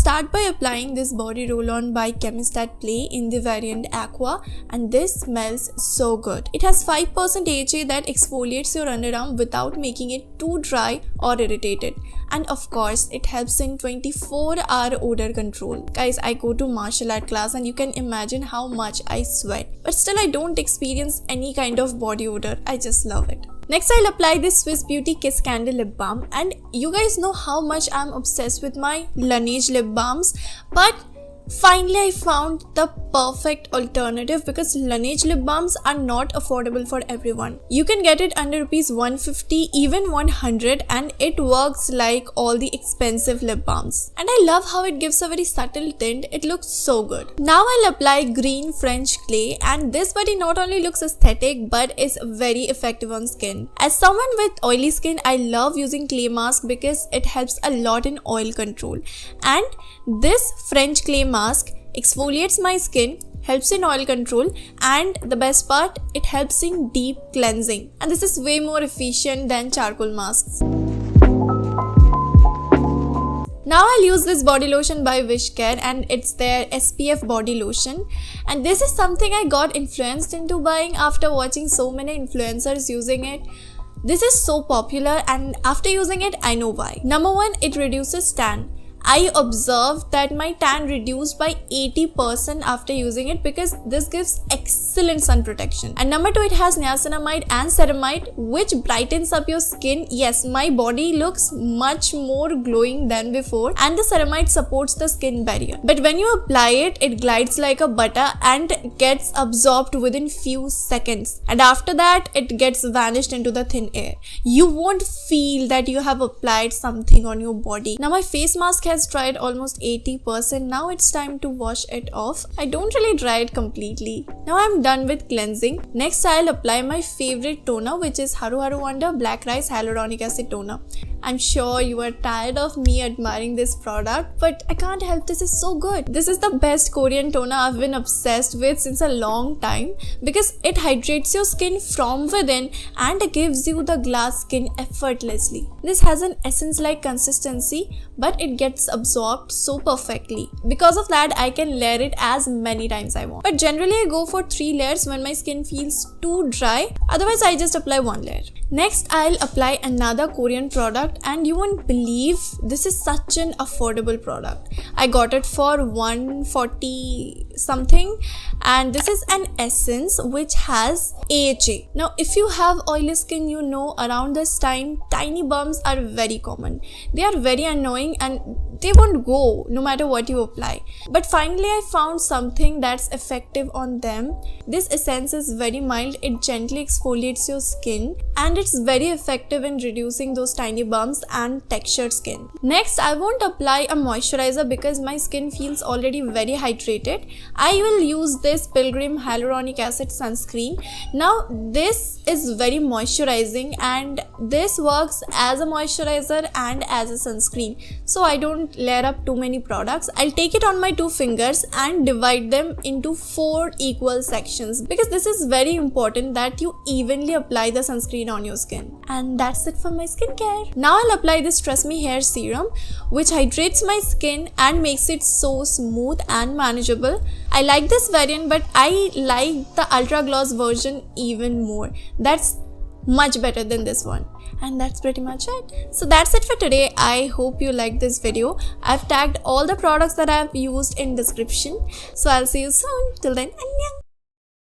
start by applying this body roll-on by Chemist at Play in the variant Aqua, and this smells so good. It has 5% AHA that exfoliates your underarm without making it too dry or irritated. And of course, it helps in 24-hour odor control. Guys, I go to martial art class and you can imagine how much I sweat. But still, I don't experience any kind of body odor. I just love it. Next, I'll apply this Swiss Beauty Kiss Candy Lip Balm. And you guys know how much I'm obsessed with my Laneige lip balms. But finally, I found the perfect alternative because Laneige lip balms are not affordable for everyone. You can get it under rupees 150, even 100, and it works like all the expensive lip balms. And I love how it gives a very subtle tint. It looks so good. Now I'll apply green French clay, and this body not only looks aesthetic but is very effective on skin. As someone with oily skin, I love using clay mask because it helps a lot in oil control. And this French clay mask exfoliates my skin, helps in oil control, and the best part, it helps in deep cleansing. And this is way more efficient than charcoal masks. Now I'll use this body lotion by Wishcare, and it's their SPF body lotion. And this is something I got influenced into buying after watching so many influencers using it. This is so popular, and after using it, I know why. Number 1, it reduces tan. I observed that my tan reduced by 80% after using it because this gives excellent sun protection. And number 2, it has niacinamide and ceramide, which brightens up your skin. Yes, my body looks much more glowing than before, and the ceramide supports the skin barrier. But when you apply it, it glides like a butter and gets absorbed within few seconds. And after that, it gets vanished into the thin air. You won't feel that you have applied something on your body. Now my face mask has dried almost 80%. Now it's time to wash it off. I don't really dry it completely. Now I'm done with cleansing. Next, I'll apply my favorite toner, which is Haruharu Wonder Black Rice Hyaluronic Acid Toner. I'm sure you are tired of me admiring this product, but I can't help, this is so good. This is the best Korean toner I've been obsessed with since a long time because it hydrates your skin from within and gives you the glass skin effortlessly. This has an essence-like consistency, but it gets absorbed so perfectly. Because of that, I can layer it as many times I want. But generally, I go for 3 layers when my skin feels too dry. Otherwise, I just apply 1 layer. Next, I'll apply another Korean product, and you won't believe this is such an affordable product. I got it for 140 something, and this is an essence which has AHA. Now, if you have oily skin, you know around this time, tiny bumps are very common. They are very annoying and they won't go no matter what you apply. But finally, I found something that's effective on them. This essence is very mild. It gently exfoliates your skin, and it's very effective in reducing those tiny bumps and textured skin. Next, I won't apply a moisturizer because my skin feels already very hydrated. I will use this Pilgrim Hyaluronic Acid Sunscreen. Now, this is very moisturizing, and this works as a moisturizer and as a sunscreen. So I don't layer up too many products. I'll take it on my 2 fingers and divide them into 4 equal sections because this is very important that you evenly apply the sunscreen on your skin. And that's it for my skincare. Now I'll apply this Trust Me Hair Serum, which hydrates my skin and makes it so smooth and manageable. I like this variant, but I like the Ultra Gloss version even more. That's much better than this one. And that's pretty much it. So that's it for today. I hope you liked this video. I've tagged all the products that I've used in description. So I'll see you soon. Till then, annyeong.